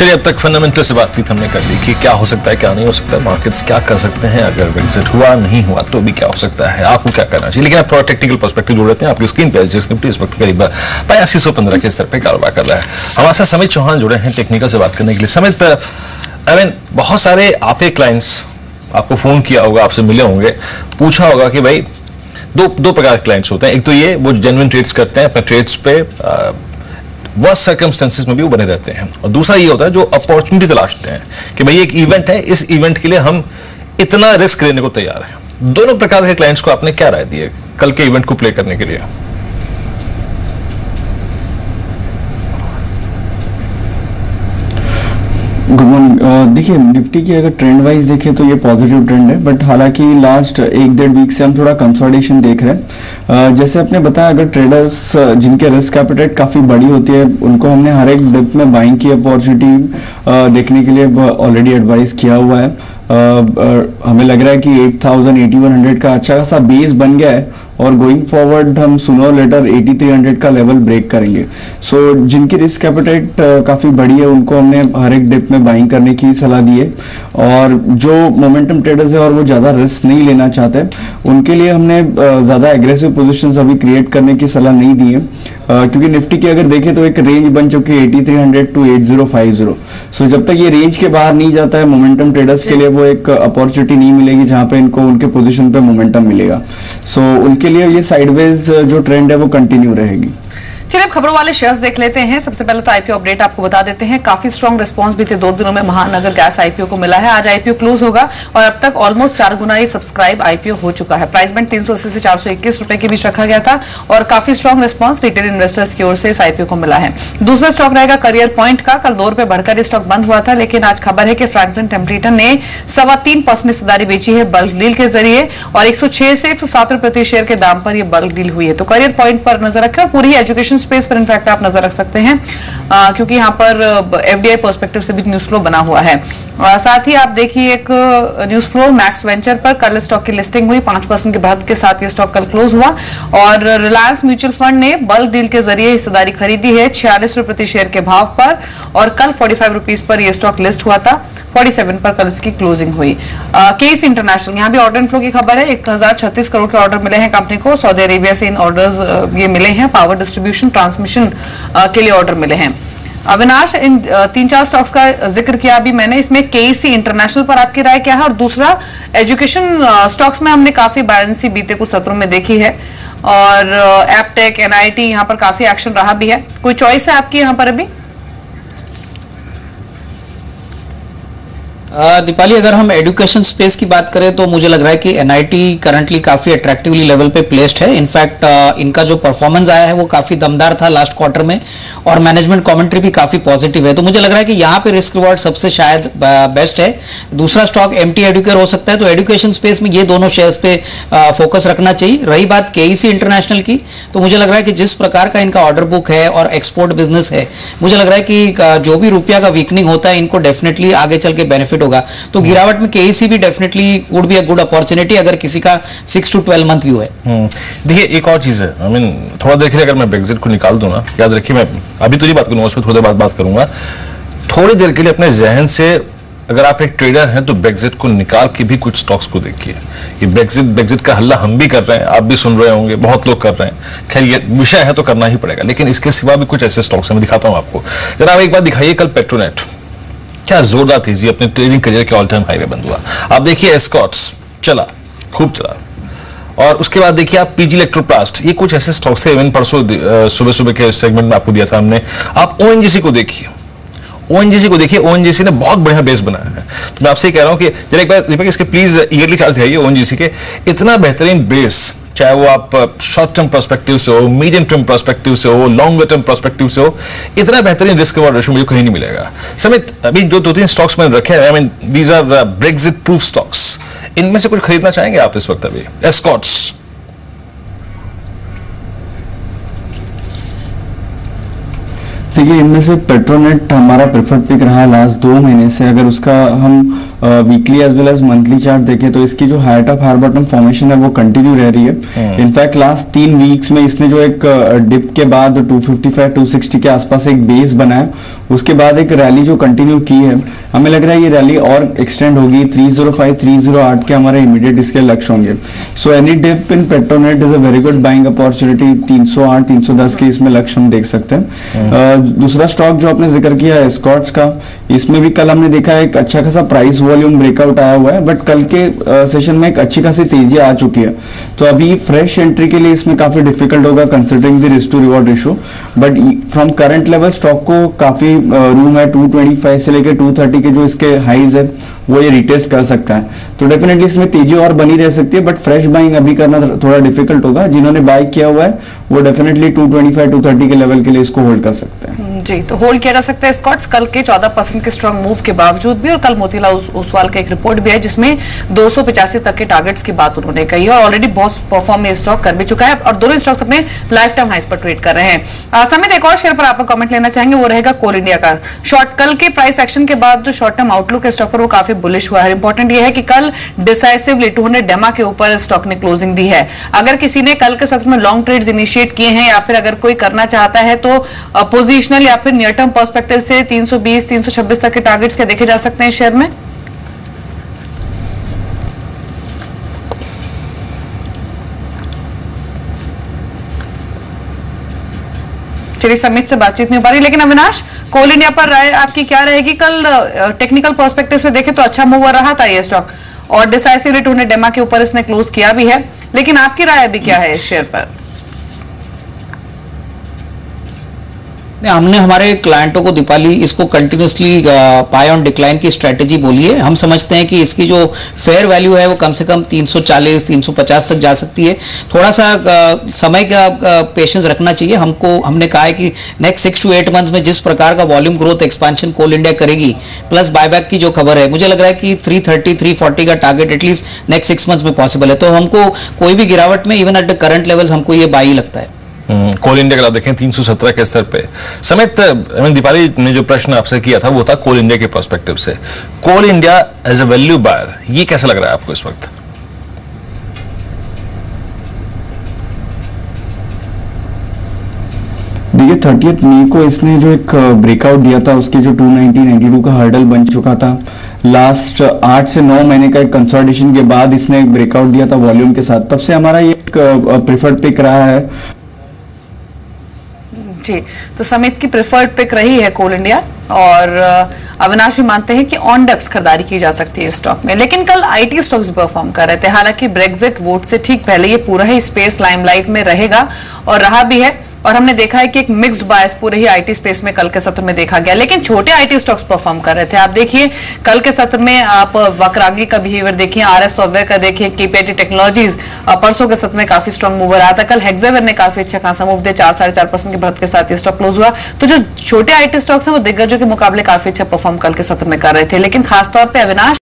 चलिए, अब तक फंडामेंटल से बातचीत हमने कर ली कि क्या हो सकता है, क्या नहीं हो सकता है, मार्केट्स क्या कर सकते हैं, अगर ब्रेक्जिट हुआ नहीं हुआ तो भी क्या हो सकता है, आपको क्या करना चाहिए। लेकिन आप थोड़ा टेक्निकल पर्सपेक्टिव जोड़ लेते हैं। आपकी स्क्रीन पे निफ्टी इस वक्त करीब 8215 के स्तर पर कारोबार कर रहा है। हमारे साथ समित चौहान जुड़े हैं टेक्निकल से बात करने के लिए। समित, बहुत सारे आपके क्लाइंट्स आपको फोन किया होगा, आपसे मिले होंगे, पूछा होगा कि भाई दो प्रकार के क्लाइंट्स होते हैं। एक तो ये वो जेन्युइन ट्रेड्स करते हैं, अपने ट्रेड्स पे वर्स्ट सर्कमस्टेंसेस में भी वो बने रहते हैं, और दूसरा ये होता है जो अपॉर्चुनिटी तलाशते हैं कि भाई एक इवेंट है, इस इवेंट के लिए हम इतना रिस्क लेने को तैयार हैं। दोनों प्रकार के क्लाइंट्स को आपने क्या राय दी है कल के इवेंट को प्ले करने के लिए? Good morning. देखिए, निफ्टी की अगर ट्रेंड वाइज देखें तो ये पॉजिटिव ट्रेंड है, बट हालांकि लास्ट 1-1.5 वीक से हम थोड़ा कंसोलिडेशन देख रहे हैं। जैसे आपने बताया, अगर ट्रेडर्स जिनके रिस्क एपेटाइट काफी बड़ी होती है, उनको हमने हर एक डिप में बाइंग की अपॉर्चुनिटी देखने के लिए ऑलरेडी एडवाइस किया हुआ है। हमें लग रहा है कि 8000 8100 का अच्छा खासा बेस बन गया है, और गोइंग फॉरवर्ड हम सुनो लेटर 8300 का लेवल ब्रेक करेंगे। सो जिनकी रिस्क एपेटाइट काफी बड़ी है, उनको हमने हर एक डिप में बाइंग करने की सलाह दी है, और जो मोमेंटम ट्रेडर्स है और वो ज्यादा रिस्क नहीं लेना चाहते, उनके लिए हमने ज्यादा एग्रेसिव पोजीशंस अभी क्रिएट करने की सलाह नहीं दी है, क्योंकि निफ्टी की अगर देखें तो एक रेंज बन चुकी है 8300 to 8050। सो जब तक ये रेंज के बाहर नहीं जाता है, मोमेंटम ट्रेडर्स के लिए वो एक अपॉर्चुनिटी नहीं मिलेगी जहां पे इनको उनके पोजीशन पे मोमेंटम मिलेगा। सो उनके लिए ये साइडवेज जो ट्रेंड है वो कंटिन्यू रहेगी। चलिए, अब खबरों वाले शेयर्स देख लेते हैं। सबसे पहले तो आईपीओ अपडेट आपको बता देते हैं। काफी स्ट्रॉन्ग रिस्पांस बीते 2 दिनों में महानगर गैस आईपीओ को मिला है। आज आईपीओ क्लोज होगा और अब तक ऑलमोस्ट 4 गुना ये सब्सक्राइब आईपीओ हो चुका है। प्राइस बैंड 380 से 421 रुपए के बीच रखा गया था, और काफी स्ट्रॉन्ग रिस्पांस रिटेल इन्वेस्टर्स की ओर से इस आईपीओ को मिला है। दूसरा स्टॉक रहेगा करियर पॉइंट का। कल 2 रुपए बढ़कर ये स्टॉक बंद हुआ था, लेकिन आज खबर है कि फ्रैंकलिन टेम्पलेटन ने 3.25% हिस्सेदारी बेची है बल्क डील के जरिए, और 106 से 107 रुपए प्रति शेयर के दाम पर यह बल्क डील हुई है। तो करियर पॉइंट पर नजर रखें, और पूरी एजुकेशन स्पेस पर इनफैक्ट आप नजर रख सकते हैं, क्योंकि यहाँ पर एफडीआई पर्सपेक्टिव से भी न्यूज फ्लो बना हुआ है। साथ ही आप देखिए एक न्यूज फ्लो मैक्स वेंचर पर। कल स्टॉक की लिस्टिंग हुई, 5% के बढ़त के साथ ये स्टॉक कल क्लोज हुआ, और रिलायंस म्यूचुअल फंड ने बल्क डील के जरिए हिस्सेदारी खरीदी है 46 रुपए प्रति शेयर के भाव पर, और कल 45 रुपीज पर यह स्टॉक लिस्ट हुआ था, 47 पर कल इसकी क्लोजिंग हुई। केस इंटरनेशनल, यहाँ भी ऑर्डर इनफ्लो की खबर है। 1036 करोड़ के ऑर्डर मिले हैं कंपनी को। सऊदी अरेबिया से इन ऑर्डर्स ये मिले हैं। पावर डिस्ट्रीब्यूशन ट्रांसमिशन के लिए ऑर्डर मिले हैं। अविनाश, इन 3-4 स्टॉक्स का जिक्र किया अभी मैंने, इसमें केसी इंटरनेशनल पर आपकी राय क्या है? और दूसरा, एजुकेशन स्टॉक्स में हमने काफी बैलेंसी बीते कुछ सत्रों में देखी है, और एपटेक, एनआईटी, यहाँ पर काफी एक्शन रहा भी है। कोई चॉइस है आपकी यहाँ पर अभी? दीपाली, अगर हम एजुकेशन स्पेस की बात करें तो मुझे लग रहा है कि एनआईटी करंटली काफी अट्रैक्टिवली लेवल पे प्लेस्ड है। इनफैक्ट इनका जो परफॉर्मेंस आया है वो काफी दमदार था लास्ट क्वार्टर में, और मैनेजमेंट कमेंट्री भी काफी पॉजिटिव है। तो मुझे लग रहा है कि यहाँ पे रिस्क रिवॉर्ड सबसे शायद बेस्ट है। दूसरा स्टॉक एमटी एडुकेयर हो सकता है। तो एजुकेशन स्पेस में ये दोनों शेयर्स पे फोकस रखना चाहिए। रही बात केईसी इंटरनेशनल की, तो मुझे लग रहा है कि जिस प्रकार का इनका ऑर्डर बुक है और एक्सपोर्ट बिजनेस है, मुझे लग रहा है कि जो भी रुपया का वीकनिंग होता है, इनको डेफिनेटली आगे चल के बेनिफिट होगा। तो गिरावट में केईसी भी definitely would be a good opportunity अगर किसी का 6 to 12 मंथ व्यू है। देखिए, एक और चीज है, थोड़ा देर के लिए अगर मैं ब्रेक्जिट को निकाल दूं ना, याद रखिए मैं अभी तो नहीं बात करूंगा, उसमें थोड़ी देर बाद बात करूंगा। थोड़ी देर के लिए अपने जहन से, अगर आप एक ट्रेडर हैं तो ब्रेक्जिट को निकाल के भी कुछ स्टॉक्स को देखिए। ये ब्रेक्जिट का हल्ला हम भी कर रहे हैं, आप भी सुन रहे होंगे, बहुत लोग कर रहे हैं। खैर, ये विषय है तो करना ही पड़ेगा, लेकिन इसके सिवा भी कुछ ऐसे स्टॉक्स हैं, मैं दिखाता हूं आपको। जरा आप एक बात दिखाइए, कल पेट्रोनेट क्या जोरदार तेजी अपने ट्रेडिंग करियर के ऑल टाइम हाई पे बंद हुआ। आप देखिए एस्कॉर्ट्स चला, खूब चला, और उसके बाद देखिए आप पीजी इलेक्ट्रोप्लास्ट, ये कुछ ऐसे स्टॉक्स थे। इवन परसों सुबह सुबह के सेगमेंट में आपको दिया था हमने। आप ओएनजीसी को देखिए, ओएनजीसी ने बहुत बढ़िया बेस बनाया है। तो मैं आपसे कह रहा हूं कि जरा एक बार दीपक इसके प्लीज ईयरली चार्ट दिखाइए ओएनजीसी के। इतना बेहतरीन बेस, चाहे वो आप शॉर्ट टर्म पर्सपेक्टिव से हो, मीडियम टर्म पर्सपेक्टिव से हो, लॉन्गर टर्म पर्सपेक्टिव से हो, इतना बेहतरीन रिस्क रिवॉर्ड रेशियो मुझे कहीं नहीं मिलेगा। समित, अभी जो 2-3 स्टॉक्स मैंने रखे हैं, these are Brexit proof stocks, इनमें से कुछ खरीदना चाहेंगे आप इस वक्त? अभी एस्कॉर्ट्स, देखिए, इनमें से पेट्रोनेट हमारा प्रेफर्ड पिक रहा है लास्ट 2 महीने से। अगर उसका हम weekly as well as monthly chart देखें तो इसकी जो higher top higher bottom formation है वो कंटिन्यू रह रही है। इनफैक्ट लास्ट 3 वीक्स में इसने जो एक डिप के बाद 255 260 के आसपास एक बेस बनाया, उसके बाद एक रैली जो कंटिन्यू की है, हमें लग रहा है ये रैली और एक्सटेंड होगी। 305 308 के हमारे इमीडिएट इसके लक्ष्य होंगे। So any dip in Petronet is a very good buying opportunity. 308 310 के इसमें लक्ष्य हम देख सकते हैं। दूसरा स्टॉक जो आपने जिक्र किया है एस्कॉर्ट्स का, इसमें भी कल हमने देखा एक अच्छा खासा प्राइस वॉल्यूम ब्रेकआउट आया हुआ है, बट कल के सेशन में एक अच्छी खासी तेजी आ चुकी है। तो अभी फ्रेश एंट्री के लिए इसमें काफी डिफिकल्ट होगा considering the risk to reward ratio, but from current level stock को काफी रूम है। 225 से लेकर 230 के जो इसके हाईज है वो ये रिटेस्ट कर सकता है। तो डेफिनेटली इसमें तेजी और बनी रह सकती है, बट फ्रेश बाइंग अभी करना थोड़ा डिफिकल्ट होगा। जिन्होंने बाय किया हुआ है वो डेफिनेटली 225 230 के लेवल के लिए इसको होल्ड कर सकते हैं। जी, तो होल्ड किया जा सकता है स्कॉट्स कल के 14% के स्ट्रॉन्ग मूव के बावजूद भी। और कल मोतीलाल ओसवाल का एक रिपोर्ट भी है जिसमें 285 तक के टारगेट्स की बात उन्होंने कही है और ऑलरेडी बहुत परफॉर्म ये स्टॉक कर भी चुका है और दोनों स्टॉक्स अपने लाइफ टाइम हाइस पर ट्रेड कर रहे हैं। समित, एक और शेयर पर आपका कमेंट लेना चाहेंगे, वो रहेगा कोल इंडिया का। शॉर्ट कल के प्राइस एक्शन के बाद जो शॉर्ट टर्म आउटलुक है स्टॉक पर वो काफी बुलिश हुआ है। इंपॉर्टेंट ये है कि कल डिसाइसिवली 200 डेमा के ऊपर स्टॉक ने क्लोजिंग दी है। अगर किसी ने कल के सत्र में लॉन्ग ट्रेड्स इनिशिएट किए हैं या फिर अगर कोई करना चाहता है तो पोजिशनल या फिर नियर टर्म पर्सपेक्टिव से 320 326 तक के टारगेट्स क्या देखे जा सकते हैं शेयर में? चलिए, समित से बातचीत नहीं हो पा रही, लेकिन अविनाश, कोल इंडिया पर राय आपकी क्या रहेगी? कल टेक्निकल पर्सपेक्टिव से देखें तो अच्छा मूव रहा था ये स्टॉक और डिसाइसिवली 200 डेमा के ऊपर इसने क्लोज किया भी है, लेकिन आपकी राय अभी क्या है इस शेयर पर? हमने हमारे क्लाइंटों को दीपाली इसको कंटिन्यूसली बाय ऑन डिक्लाइन की स्ट्रेटेजी बोली है। हम समझते हैं कि इसकी जो फेयर वैल्यू है वो कम से कम 340 350 तक जा सकती है। थोड़ा सा समय का पेशेंस रखना चाहिए। हमने कहा है कि नेक्स्ट 6 to 8 मंथ्स में जिस प्रकार का वॉल्यूम ग्रोथ एक्सपेंशन कोल इंडिया करेगी प्लस बायबैक की जो खबर है, मुझे लग रहा है कि 330 340 का टारगेट एटलीस्ट नेक्स्ट 6 मंथ्स में पॉसिबल है। तो हमको कोई भी गिरावट में even at the current levels हमको ये बाई लगता है। कोल इंडिया का आप देखें 317 के स्तर पे। समित, दीपाली ने जो प्रश्न आपसे किया था वो था कोल इंडिया के पर्सपेक्टिव से। Coal India as a value buyer, ये कैसा लग रहा है आपको इस वक्त? देखिए 30 मई को इसने जो एक ब्रेकआउट दिया था उसके जो 290 92 का हर्डल बन चुका था। लास्ट 8 से 9 महीने का एक कंसोलिडेशन के बाद इसने एक ब्रेकआउट दिया था वॉल्यूम के साथ, तब से हमारा ये एक प्रेफर्ड पिक रहा है। जी, तो समित की प्रेफर्ड पिक रही है कोल इंडिया और अविनाश भी मानते हैं कि ऑन डेप्स खरीदारी की जा सकती है स्टॉक में। लेकिन कल आईटी स्टॉक्स भी परफॉर्म कर रहे थे। हालांकि ब्रेक्जिट वोट से ठीक पहले ये पूरा ही स्पेस लाइमलाइट में रहेगा और रहा भी है और हमने देखा है कि एक मिक्स्ड बायस पूरे ही आईटी स्पेस में कल के सत्र में देखा गया। लेकिन छोटे आईटी स्टॉक्स परफॉर्म कर रहे थे। आप देखिए कल के सत्र में आप वक्रांगी का बिहेवियर देखिए, आरएस सॉफ्टवेयर का देखिए, केपीआईटी टेक्नोलॉजीज परसों के सत्र में काफी स्ट्रॉन्ग मूव रहा था। कल हेक्सावेयर ने काफी अच्छा खासा मूव दिया, 4-4.5% की बढ़त के साथ ये स्टॉक क्लोज हुआ। तो जो छोटे आईटी स्टॉक्स हैं वो दिग्गजों के मुकाबले काफी अच्छा परफॉर्म कल के सत्र में कर रहे थे। लेकिन खासतौर पर अविनाश,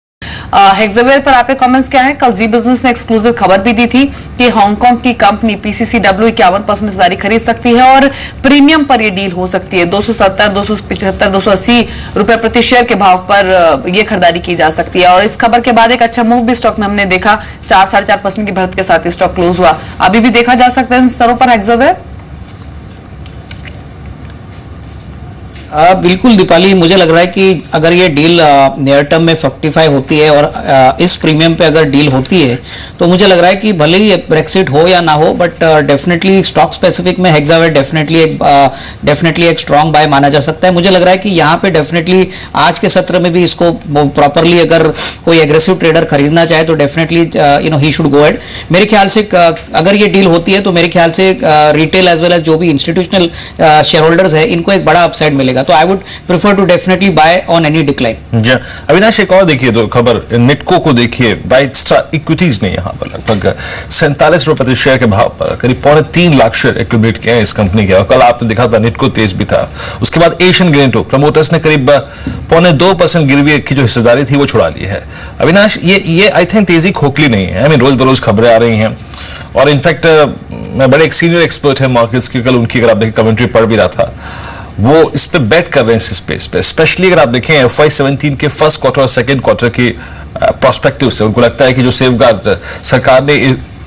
हेक्सावेयर पर आपके कमेंट्स क्या हैं? कल जी बिजनेस ने एक्सक्लूसिव खबर भी दी थी कि हांगकांग की कंपनी पीसीसीडब्ल्यू 51% हिस्सेदारी खरीद सकती है और प्रीमियम पर यह डील हो सकती है। 270 275 280 रुपए प्रति शेयर के भाव पर यह खरीदारी की जा सकती है। और इस खबर के बाद एक अच्छा मूव भी स्टॉक में हमने देखा, 4-4.5% की बढ़त के साथ ये स्टॉक क्लोज हुआ। अभी भी देखा जा सकता है इन स्तरों पर हेक्सावेयर? बिल्कुल दीपाली, मुझे लग रहा है कि अगर ये डील नियर टर्म में 55 होती है और इस प्रीमियम पे अगर डील होती है तो मुझे लग रहा है कि भले ही ब्रेक्सिट हो या ना हो, बट डेफिनेटली स्टॉक स्पेसिफिक में हेक्सावेयर डेफिनेटली एक स्ट्रॉन्ग बाय माना जा सकता है। मुझे लग रहा है कि यहाँ पे डेफिनेटली आज के सत्र में भी इसको प्रॉपरली अगर कोई एग्रेसिव ट्रेडर खरीदना चाहे तो definitely he should go ahead. मेरे ख्याल से अगर ये डील होती है तो मेरे ख्याल से रिटेल एज वेल एज जो भी इंस्टीट्यूशनल शेयर होल्डर्स है इनको एक बड़ा अपसाइड मिलेगा। तो I would prefer to definitely buy on any decline. Avinash, एक और देखिए तो खबर, निटको को देखिए, ब्राइट स्टार इक्विटीज ने यहां पर लगभग 47 रुपए प्रति शेयर के भाव पर करीब 3.25 लाख शेयर एक्यूमुलेट किए हैं इस कंपनी के। और कल आपने देखा था निटको तेज भी था। उसके बाद एशियन ग्रेनेटो प्रमोटर्स ने करीब 2.25% गिरवी की जो हिस्सेदारी थी वो छुड़ा ली है। अविनाश, ये आई थिंक तेजी खोखली नहीं है। आई मीन रोज बरोज खबरें आ रही हैं और इनफैक्ट मैं बड़े एक सीनियर एक्सपर्ट है मार्केट्स की, कल उनकी अगर आप देखिए कमेंट्री पढ़ भी रहा था, वो इस पे बेट कर रहे हैं इस स्पेस पे। स्पेशली अगर आप देखें FY17 के फर्स्ट क्वार्टर और सेकेंड क्वार्टर की प्रोस्पेक्टिव से उनको लगता है कि जो सेफगार्ड सरकार ने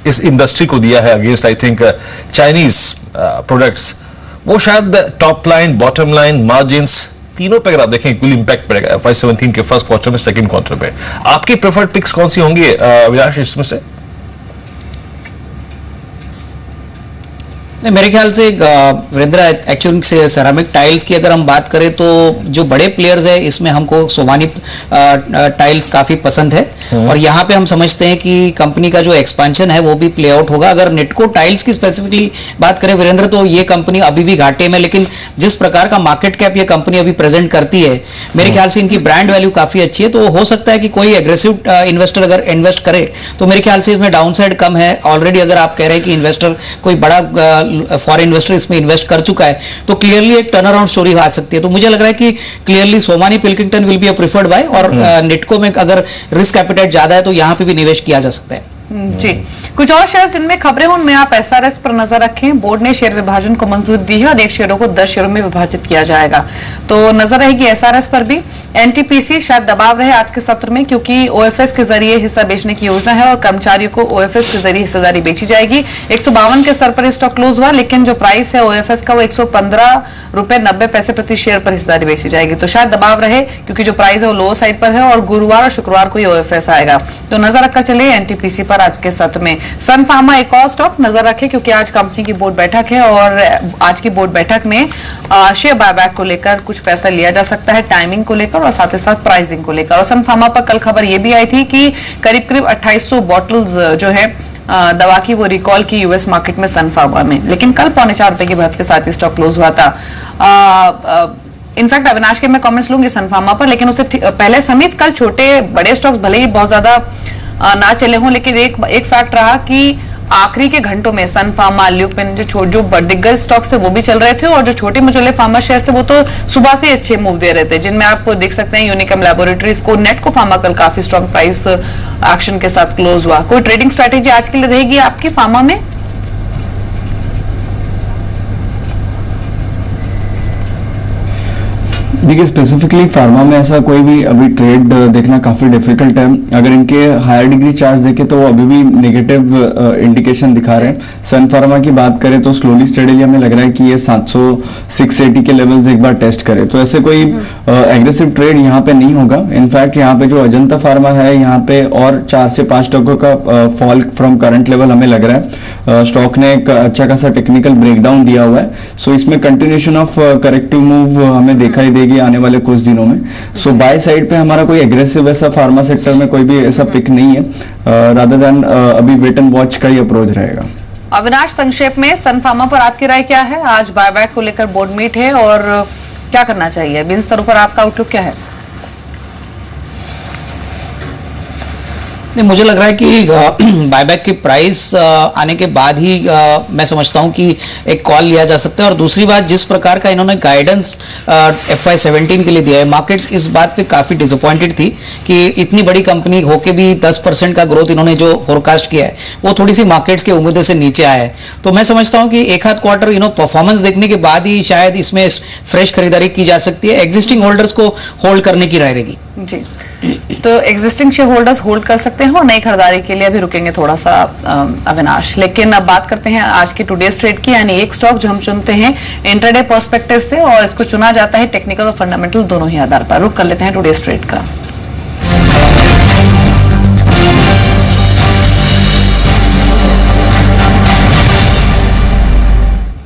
इस इंडस्ट्री को दिया है against I think Chinese products, वो शायद top line, bottom line, margins तीनों पे अगर आप देखें इक्वली इंपैक्ट पड़ेगा FY17 के फर्स्ट क्वार्टर में, सेकंड क्वार्टर में। आपकी प्रेफर्ड पिक्स कौन सी होंगी अविनाश इसमें से? मेरे ख्याल से वीरेंद्र एक्चुअली से सेरामिक टाइल्स की अगर हम बात करें तो जो बड़े प्लेयर्स है इसमें हमको सोमानी टाइल्स काफी पसंद है और यहाँ पे हम समझते हैं कि कंपनी का जो एक्सपेंशन है वो भी प्ले आउट होगा। अगर नेटको टाइल्स की स्पेसिफिकली बात करें वीरेंद्र तो ये कंपनी अभी भी घाटे में, लेकिन जिस प्रकार का मार्केट कैप ये कंपनी अभी प्रेजेंट करती है मेरे ख्याल से इनकी ब्रांड वैल्यू काफी अच्छी है, तो हो सकता है कि कोई एग्रेसिव इन्वेस्टर अगर इन्वेस्ट करे तो मेरे ख्याल से इसमें डाउन साइड कम है। ऑलरेडी अगर आप कह रहे हैं कि इन्वेस्टर कोई बड़ा फॉरेन इन्वेस्टर इसमें इन्वेस्ट कर चुका है तो क्लियरली एक टर्न अराउंड स्टोरी आ सकती है। तो मुझे लग रहा है कि clearly Somany Pilkington will be a preferred buy, और नेटको में अगर रिस्क एपेटाइट ज्यादा है तो यहां पे भी निवेश किया जा सकता है। जी, कुछ और शेयर जिनमें खबरें हो उनमें आप SRS पर नजर रखें। बोर्ड ने शेयर विभाजन को मंजूरी दी है और 1 शेयरों को 10 शेयरों में विभाजित किया जाएगा, तो नजर रहेगी SRS पर भी। NTPC शायद दबाव रहे आज के सत्र में क्योंकि OFS के जरिए हिस्सा बेचने की योजना है और कर्मचारियों को OFS के जरिए हिस्सेदारी बेची जाएगी। 152 के स्तर पर स्टॉक क्लोज हुआ, लेकिन जो प्राइस है OFS का वो 115.90 प्रति शेयर पर हिस्सेदारी बेची जाएगी, तो शायद दबाव रहे क्योंकि जो प्राइस है वो लो साइड पर है और गुरुवार और शुक्रवार को ही OFS आएगा, तो नजर रखकर चले NTPC पर आज के सत्र में। सन फार्मा एक और स्टॉक नजर रखें क्योंकि आज कंपनी की बोर्ड बैठक है और आज की बोर्ड बैठक में शेयर बायबैक को लेकर कुछ फैसला लिया जा सकता है, टाइमिंग को लेकर और साथ ही साथ प्राइसिंग को लेकर। और सन फार्मा पर कल खबर यह भी आई थी कि करीब 2800 बॉटल्स जो है दवा की वो रिकॉल की US मार्केट में सन फार्मा में, लेकिन कल 4.25 रुपए की बढ़त के साथ ही स्टॉक क्लोज हुआ था। इनफैक्ट अविनाश के मैं कमेंट्स लूंगी सन फार्मा पर, लेकिन उससे पहले समेत कल छोटे बड़े स्टॉक्स भले ही बहुत ज्यादा ना चले हों, लेकिन एक फैक्ट रहा कि आखिरी के घंटों में सन फार्मा, ल्यूपिन जो दिग्गज स्टॉक्स थे वो भी चल रहे थे और जो छोटे मझोले फार्मा शेयर थे वो तो सुबह से अच्छे मूव दे रहे थे, जिनमें आप देख सकते हैं यूनिकम लैबोरेटरीज को, नेटको फार्मा कल काफी स्ट्रॉन्ग प्राइस एक्शन के साथ क्लोज हुआ। कोई ट्रेडिंग स्ट्रैटेजी आज के लिए रहेगी आपकी फार्मा में? देखिए स्पेसिफिकली फार्मा में ऐसा कोई भी अभी ट्रेड देखना काफी डिफिकल्ट है। अगर इनके हायर डिग्री चार्ट देखें तो वो अभी भी नेगेटिव इंडिकेशन दिखा रहे हैं। सन फार्मा की बात करें तो स्लोली स्टेडीली हमें लग रहा है कि ये 700-680 के लेवल्स एक बार टेस्ट करे, तो ऐसे कोई एग्रेसिव ट्रेड यहाँ पे नहीं होगा। इनफैक्ट यहाँ पे जो अजंता फार्मा है यहाँ पे और 4 से 5 टकों का फॉल फ्रॉम करंट लेवल हमें लग रहा है। स्टॉक ने एक अच्छा खासा टेक्निकल ब्रेकडाउन दिया हुआ है, सो इसमें कंटिन्यूएशन ऑफ करेक्टिव मूव हमें दिखाई देगी आने वाले कुछ दिनों में। सो बाय साइड पे हमारा कोई एग्रेसिव ऐसा फार्मा सेक्टर में कोई भी ऐसा पिक नहीं है, रादर देन अभी वेट एंड वॉच का ही अप्रोच रहेगा। अविनाश, संक्षेप में सन फार्मा पर आपकी राय क्या है? आज बायबैक को लेकर बोर्ड मीट है और क्या करना चाहिए? बिन स्तरों पर आपका आउटलुक क्या है? नहीं, मुझे लग रहा है कि बायबैक की प्राइस आने के बाद ही मैं समझता हूं कि एक कॉल लिया जा सकता है। और दूसरी बात, जिस प्रकार का इन्होंने गाइडेंस FY17 के लिए दिया है, मार्केट्स इस बात पे काफी डिसअपॉइंटेड थी कि इतनी बड़ी कंपनी होके भी 10% का ग्रोथ इन्होंने जो फोरकास्ट किया है वो थोड़ी सी मार्केट्स के उम्मीद से नीचे आया है। तो मैं समझता हूं कि एक आध क्वार्टर परफॉर्मेंस देखने के बाद ही शायद इसमें फ्रेश खरीदारी की जा सकती है। एग्जिस्टिंग होल्डर्स को होल्ड करने की राय रहेगी। जी, तो एग्जिस्टिंग शेयर होल्डर्स होल्ड कर सकते हैं और नई खरीदारी के लिए अभी रुकेंगे थोड़ा सा अविनाश। लेकिन अब बात करते हैं आज की टुडेज ट्रेड की, यानी एक स्टॉक जो हम चुनते हैं इंट्राडे पर्सपेक्टिव से और इसको चुना जाता है टेक्निकल और फंडामेंटल दोनों ही आधार पर। रुक कर लेते हैं टुडेज ट्रेड का।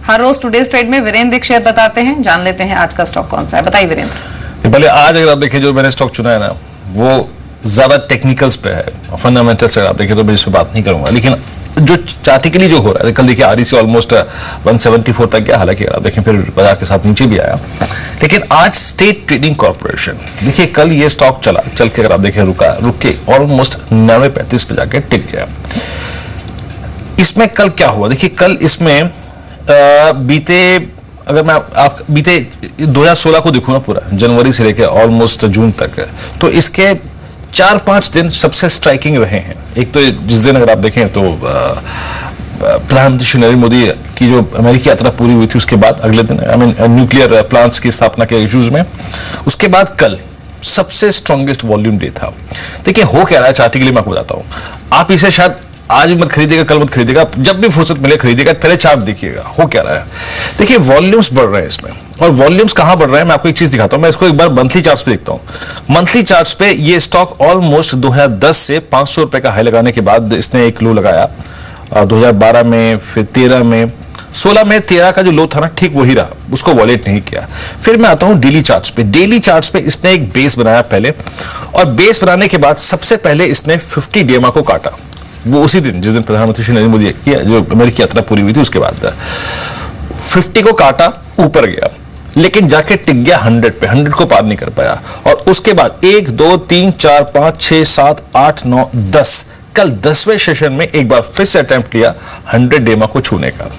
हर रोज टुडेज ट्रेड में वीरेंद्र एक शेयर बताते हैं, जान लेते हैं आज का स्टॉक कौन सा है। बताइए वीरेंद्र। पहले आज अगर आप देखें जो मैंने स्टॉक चुना है ना वो ज्यादा टेक्निकल्स पे है, फंडामेंटल्स से आप देखें तो मैं इस पर बात नहीं करूंगा, लेकिन जो चार्टिकली जो हो रहा है, कल देखिए REC ऑलमोस्ट 174 तक गया, हालांकि आप देखें फिर बाजार के साथ नीचे भी आया। लेकिन आज स्टेट ट्रेडिंग कॉर्पोरेशन, देखिए कल ये स्टॉक चल के अगर आप देखें रुक के ऑलमोस्ट 99.35 पे जाके टिक गया। इसमें कल क्या हुआ, देखिए कल इसमें अगर मैं आप बीते 2016 को देखूं ना पूरा जनवरी से लेकर ऑलमोस्ट जून तक, तो इसके 4-5 दिन सबसे स्ट्राइकिंग रहे हैं। एक तो जिस दिन अगर आप देखें तो प्रधानमंत्री श्री नरेंद्र मोदी की जो अमेरिकी यात्रा पूरी हुई थी उसके बाद अगले दिन न्यूक्लियर प्लांट्स की स्थापना के इश्यूज में, उसके बाद कल सबसे स्ट्रॉन्गेस्ट वॉल्यूम डे था। देखिए हो क्या रहा है चार्ट के लिए मैं आपको बताता हूं, आप इसे शायद आज मत खरीदेगा, कल मत खरीदेगा, जब भी फुर्सत मिले खरीदेगा, पहले चार्ट देखिएगा हो क्या रहा है। देखिए वॉल्यूम्स बढ़ रहे हैं इसमें, और वॉल्यूम्स कहां बढ़ रहे हैं मैं आपको एक चीज दिखाता हूं। मैं इसको एक बार मंथली चार्ट्स पे देखता हूं। मंथली चार्ट्स पे ये स्टॉक ऑलमोस्ट 2010 से 500 रुपए का हाई लगाने के बाद इसने एक लो लगाया 2012 में, फिर 13 में, 16 में। 13 का जो लो था ना ठीक वही रहा, उसको वॉलेट नहीं किया। फिर मैं आता हूं डेली चार्ट्स पे। डेली चार्ट्स पे इसने एक बेस बनाया पहले, और बेस बनाने के बाद सबसे पहले इसने 50 डेमा को काटा, वो उसी दिन जिस दिन प्रधानमंत्री श्री नरेंद्र मोदी की जो अमेरिकी यात्रा पूरी हुई थी उसके बाद 50 को काटा, ऊपर गया, लेकिन जाके टिक गया 100 पे, 100 को पार नहीं कर पाया। और उसके बाद 1 2 3 4 5 6 7 8 9 10, कल 10वें सेशन में एक बार फिर से अटेम्प्ट किया 100 डेमा को छूने का।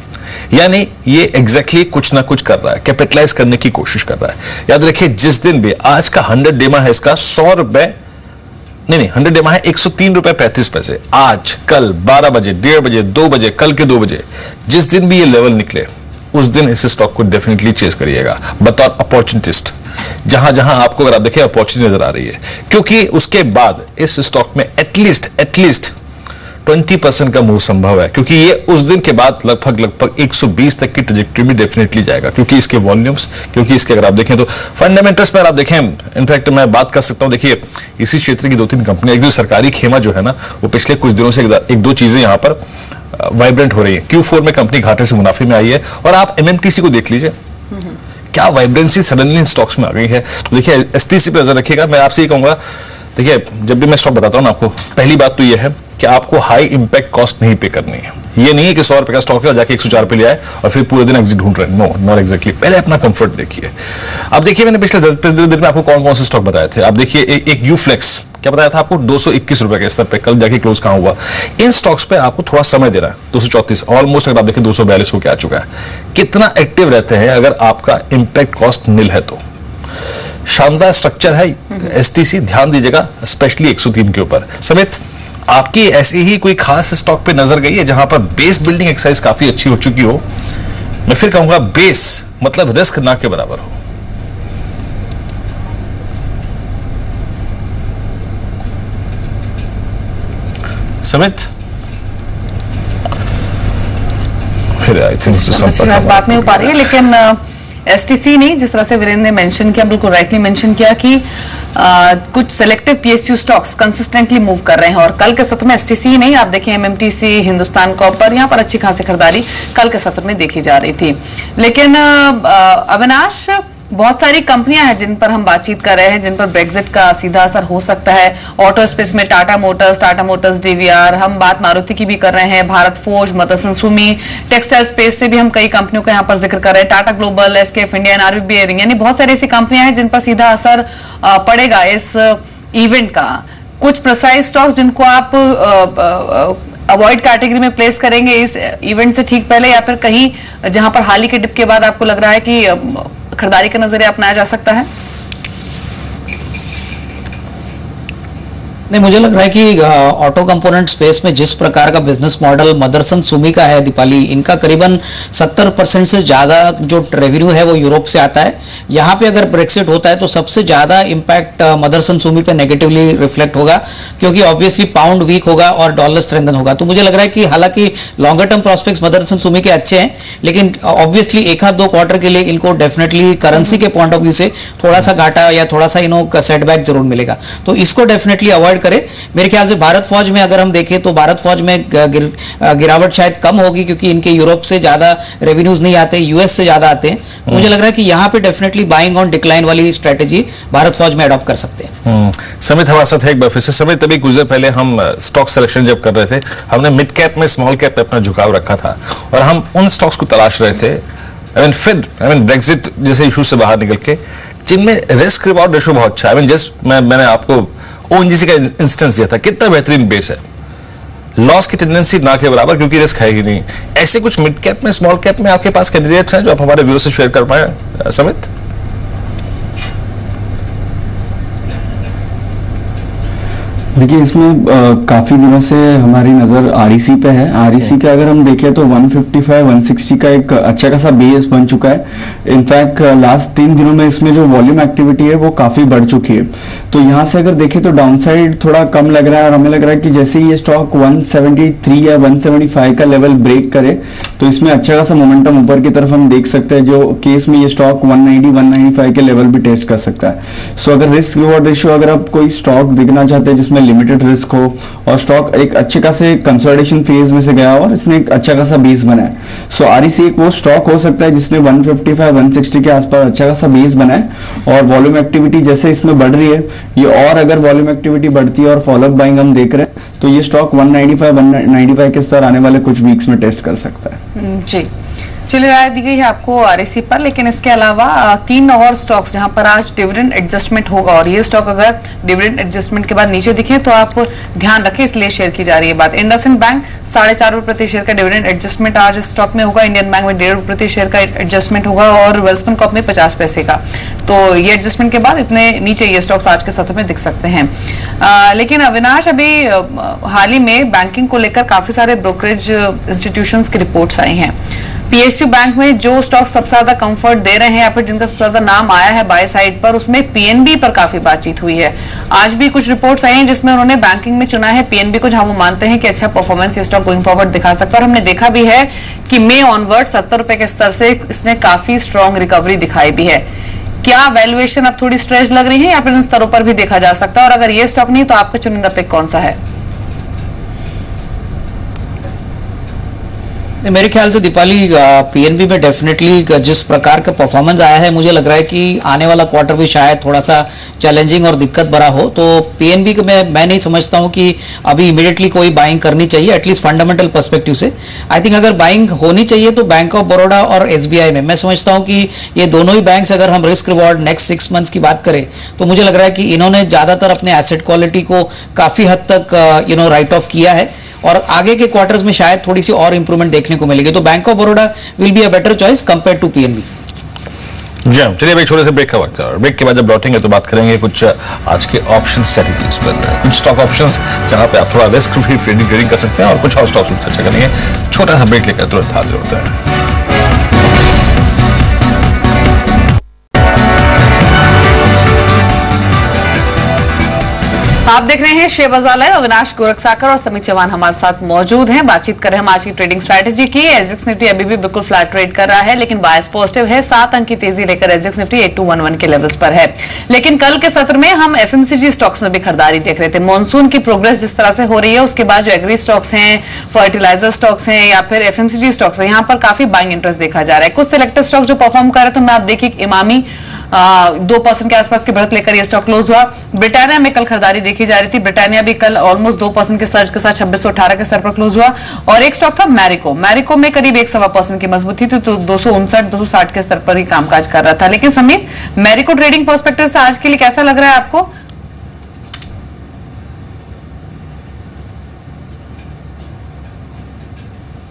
यानी ये एग्जैक्टली कुछ ना कुछ कर रहा है, कैपिटलाइज करने की कोशिश कर रहा है। याद रखिए जिस दिन भी, आज का 100 डेमा है इसका 100 रुपए नहीं 100 डेमा है 103 रुपए 35 पैसे। आज, कल 12 बजे, 1:30 बजे, 2 बजे, कल के 2 बजे, जिस दिन भी ये लेवल निकले उस दिन इस स्टॉक को डेफिनेटली चेस करिएगा बतौर अपॉर्चुनिटिस्ट। जहां जहां आपको अगर आप देखिए अपॉर्चुनिटी नजर आ रही है, क्योंकि उसके बाद इस स्टॉक में एटलीस्ट 20% का मूव संभव है, क्योंकि ये उस दिन के बाद लगभग 120 तक की ट्रजेक्टरी में डेफिनेटली जाएगा, क्योंकि इसके वॉल्यूम्स, क्योंकि इसके अगर आप देखें तो फंडामेंटल्स पर आप देखें, इनफैक्ट मैं बात कर सकता हूं। देखिए इसी क्षेत्र की 2-3 कंपनियां, एक जो सरकारी खेमा जो है ना, वो पिछले कुछ दिनों से एक दो चीजें यहां पर वाइब्रेंट हो रही है। Q4 में कंपनी घाटे से मुनाफे में आई है, और आप MMTC को देख लीजिए, क्या वाइब्रेंसी सडनली इन स्टॉक्स में आ गई है। तो देखिए STC पे नजर रखिएगा। मैं आपसे ये कहूंगा, देखिए जब भी मैं स्टॉक बताता हूं ना आपको, पहली बात तो ये है कि आपको हाई इंपैक्ट कॉस्ट नहीं पे करनी है। ये नहीं है कि 100 रुपए का स्टॉक है और जाके 104 पे ले आए और फिर पूरे दिन एग्जिट ढूंढ रहे हैं। No, not exactly. पहले अपना कंफर्ट देखिए। अब देखिए मैंने पिछले 10 दिन में आपको कौन कौन से स्टॉक बताए थे। आप देखिए एक यूफ्लेक्स, क्या बताया था आपको, 221 रुपए के स्तर पे, कल जाके क्लोज कहां हुआ। इन स्टॉक्स पे आपको थोड़ा समय दे रहा है। 234 ऑलमोस्ट, अगर आप देखिए 242 होकर आ चुका है। कितना एक्टिव रहते हैं अगर आपका इंपैक्ट कॉस्ट निल है तो। शानदार स्ट्रक्चर है STC, ध्यान दीजिएगा स्पेशली 103 के ऊपर। समित, आपकी ऐसी ही कोई खास स्टॉक पे नजर गई है जहां पर बेस बिल्डिंग एक्सरसाइज काफी अच्छी हो चुकी हो? मैं फिर कहूंगा बेस मतलब रिस्क ना के बराबर हो। समित, फिर आई थिंक बात नहीं हो पा रही है, लेकिन STC नहीं, जिस तरह से वीरेंद्र ने मेंशन किया, बिल्कुल राइटली मेंशन किया कि कुछ selective PSU stocks consistently move कर रहे हैं। और कल के सत्र में STC नहीं, आप देखें MMTC, हिंदुस्तान कॉपर, यहाँ पर अच्छी खासी खरीदारी कल के सत्र में देखी जा रही थी। लेकिन अविनाश, बहुत सारी कंपनियां हैं जिन पर हम बातचीत कर रहे हैं, जिन पर ब्रेक्जिट का सीधा असर हो सकता है। ऑटो स्पेस में टाटा मोटर्स DVR, हम बात मारुति की भी कर रहे हैं, भारत फोर्ज, मदरसन सुमी। टेक्सटाइल स्पेस से भी हम कई कंपनियों का यहाँ पर जिक्र कर रहे हैं, Tata global, SKF India, RB bearing, यानी बहुत सारी ऐसी कंपनियां हैं जिन पर सीधा असर पड़ेगा इस इवेंट का। कुछ प्रिसाइज स्टॉक्स जिनको आप अवॉइड कैटेगरी में प्लेस करेंगे इस इवेंट से ठीक पहले, या फिर कहीं जहां पर हाल ही के डिप के बाद आपको लग रहा है कि खरीदारी का नजरिया अपनाया जा सकता है? नहीं, मुझे लग रहा है कि ऑटो कंपोनेंट स्पेस में जिस प्रकार का बिजनेस मॉडल मदरसन सुमी का है, दीपाली, इनका करीबन 70% से ज्यादा जो रेवेन्यू है वो यूरोप से आता है। यहाँ पे अगर ब्रेक्सिट होता है तो सबसे ज्यादा इंपैक्ट मदरसन सुमी पे नेगेटिवली रिफ्लेक्ट होगा, क्योंकि ऑब्वियसली पाउंड वीक होगा और डॉलर स्ट्रेंथन होगा। तो मुझे लग रहा है कि हालांकि longer term prospects Motherson Sumi के अच्छे हैं, लेकिन ऑब्वियसली 1-2 क्वार्टर के लिए इनको डेफिनेटली करेंसी के पॉइंट ऑफ व्यू से थोड़ा सा घाटा या थोड़ा सा सेटबैक जरूर मिलेगा। तो इसको डेफिनेटली अवॉइड करें। मेरे ख्याल से भारत फौज में अगर हम देखें तो भारत फौज में गिरावट शायद कम होगी, क्योंकि इनके यूरोप से ज्यादा रेवेन्यूज नहीं आते, US से ज्यादा आते हैं। तो मुझे लग रहा है कि यहाँ पे डेफिनेटली बाइंग ऑन डिक्लाइन वाली स्ट्रेटेजी भारत फौज में अडॉप्ट कर सकते हैं। समित हमारे साथ है एक बार फिर से। समित, अभी कुछ देर पहले हम स्टॉक सिलेक्शन जब कर रहे थे, हमने मिड कैप में स्मॉल कैप में अपना झुकाव रखा था और हम उन स्टॉक्स को तलाश रहे थे ब्रेक्सिट जैसे इशू से बाहर निकल के, जिनमें रिस्क रिवॉर्ड रेशो बहुत अच्छा है। जस्ट मैंने आपको ONGC का इंस्टेंस दिया था, कितना बेहतरीन बेस है, लॉस की टेंडेंसी ना के बराबर, क्योंकि रिस्क है ही नहीं। ऐसे कुछ मिड कैप में, स्मॉल कैप में आपके पास कैंडिडेट्स हैं जो आप हमारे व्यूअर्स से शेयर कर पाए? समित, देखिए इसमें काफी दिनों से हमारी नजर आरईसी पे है। आरईसी का अगर हम देखें तो 155 160 का एक अच्छा खासा बेस बन चुका है। इनफैक्ट लास्ट 3 दिनों में इसमें जो वॉल्यूम एक्टिविटी है वो काफी बढ़ चुकी है। तो यहाँ से अगर देखें तो डाउनसाइड थोड़ा कम लग रहा है और हमें लग रहा है कि जैसे ही ये स्टॉक 173 या 175 का लेवल ब्रेक करे तो इसमें अच्छा खासा मोमेंटम ऊपर की तरफ हम देख सकते हैं, जो केस में ये स्टॉक 190 195 के लेवल भी टेस्ट कर सकता है। सो अगर रिस्क रिवॉर्ड रेशियो अगर आप कोई स्टॉक देखना चाहते हैं जिसमें लिमिटेड रिस्क हो और स्टॉक एक अच्छे खासे कंसोलिडेशन फेज में से गया और इसने एक अच्छा खासा बेस बनाया, सो आरईसी एक वो स्टॉक हो सकता है जिसने 155 160 के आसपास अच्छा खासा बेस बनाया और वॉल्यूम एक्टिविटी जैसे इसमें बढ़ रही है, ये और अगर वॉल्यूम एक्टिविटी बढ़ती है और फॉलोअप बाइंग हम देख रहे हैं तो ये स्टॉक 195 195 के स्तर आने वाले कुछ वीक्स में टेस्ट कर सकता है। जी, चलिए राय दी गई है आपको आरईसी पर, लेकिन इसके अलावा 3 और स्टॉक्स जहां पर आज डिविडेंड एडजस्टमेंट होगा और ये स्टॉक अगर डिविडेंड एडजस्टमेंट के बाद नीचे दिखे तो आप ध्यान रखें, इसलिए शेयर की जा रही है बात। इंडसइंड बैंक 4.5 रुपए प्रति शेयर का डिविडेंड एडजस्टमेंट आज इस स्टॉक में होगा। इंडियन बैंक में 1.5 रुपए प्रति शेयर का एडजस्टमेंट होगा और वेल्सपन कॉर्प में 50 पैसे का। तो ये एडजस्टमेंट के बाद इतने नीचे ये स्टॉक्स आज के सत्र में दिख सकते हैं। लेकिन अविनाश, अभी हाल ही में बैंकिंग को लेकर काफी सारे ब्रोकरेज इंस्टीट्यूशंस की रिपोर्ट्स आई हैं। पीएसयू बैंक में जो स्टॉक सबसे ज्यादा कंफर्ट दे रहे हैं या फिर जिनका सबसे ज्यादा नाम आया है बाय साइड पर, उसमें पीएनबी पर काफी बातचीत हुई है। आज भी कुछ रिपोर्ट्स आई हैं जिसमें उन्होंने बैंकिंग में चुना है पीएनबी को, जहां वो मानते हैं कि अच्छा परफॉर्मेंस ये स्टॉक गोइंग फॉरवर्ड दिखा सकता है। और हमने देखा भी है कि मई ऑनवर्ड 70 रुपए के स्तर से इसने काफी स्ट्रॉन्ग रिकवरी दिखाई भी है। क्या वैल्यूएशन अब थोड़ी स्ट्रेच लग रही है या फिर इन स्तरों पर भी देखा जा सकता है? और अगर ये स्टॉक नहीं तो आपका चुनिंदा पिक कौन सा है? मेरे ख्याल से दीपाली पीएनबी में डेफिनेटली जिस प्रकार का परफॉर्मेंस आया है, मुझे लग रहा है कि आने वाला क्वार्टर भी शायद थोड़ा सा चैलेंजिंग और दिक्कत भरा हो। तो पीएनबी को मैं नहीं समझता हूं कि अभी इमीडिएटली कोई बाइंग करनी चाहिए, एटलीस्ट फंडामेंटल पर्सपेक्टिव से। आई थिंक अगर बाइंग होनी चाहिए तो बैंक ऑफ बड़ौदा और एसबीआई में। मैं समझता हूं कि ये दोनों ही बैंक्स, अगर हम रिस्क रिवॉर्ड नेक्स्ट 6 मंथ्स की बात करें तो मुझे लग रहा है कि इन्होंने ज्यादातर अपने एसेट क्वालिटी को काफी हद तक राइट ऑफ किया है और आगे के क्वार्टर्स में शायद थोड़ी सी और इंप्रूवमेंट देखने को मिलेगी। तो bank of Baroda will be a better choice compare to PNB. जी हाँ, चलिए एक छोटे से ब्रेक का वक्त है और ब्रेक के बाद जब लौटेंगे तो बात करेंगे कुछ आज के ऑप्शन स्ट्रेटजीज पर, कुछ स्टॉक ऑप्शंस जहां पे आप थोड़ा रिस्क फ्री ट्रेडिंग कर सकते हैं और कुछ और स्टॉक्स पर चर्चा करेंगे। छोटा सा ब्रेक लेकर तुरंत हाजिर होता है। आप देख रहे हैं शेयर बाजार लाइव। अविनाश गोरखसाकर और समीर चौहान हमारे साथ मौजूद हैं। बातचीत कर रहे हैं हम आज की ट्रेडिंग स्ट्रैटेजी की। एसएक्स निफ्टी अभी भी बिल्कुल फ्लैट ट्रेड कर रहा है, लेकिन बायस पॉजिटिव है। 7 अंक की तेजी लेकर एसएक्स निफ्टी 8211 के लेवल्स पर है। लेकिन कल के सत्र में हम एफएमसीजी स्टॉक्स में भी खरीदारी देख रहे थे। मॉनसून की प्रोग्रेस जिस तरह से हो रही है, उसके बाद जो एग्री स्टॉक्स हैं, फर्टिलाइजर स्टॉक्स हैं या फिर एफएमसीजी स्टॉक्स हैं, यहाँ पर काफी बाइंग इंटरेस्ट देखा जा रहा है। कुछ सिलेक्टिव स्टॉक जो परफॉर्म कर रहे थे, आप देखिए इमामी 2% के आसपास की बढ़त लेकर यह स्टॉक क्लोज हुआ। ब्रिटानिया में कल खरीदारी देखी जा रही थी। ब्रिटानिया भी कल ऑलमोस्ट 2% के सर्ज के साथ 2618 के स्तर पर क्लोज हुआ। और एक स्टॉक था मैरिको। मैरिको में करीब 1.25% की मजबूती थी, तो 259 260 के स्तर पर ही कामकाज कर रहा था। लेकिन समीर, मैरिको ट्रेडिंग पर्सपेक्टिव से आज के लिए कैसा लग रहा है आपको?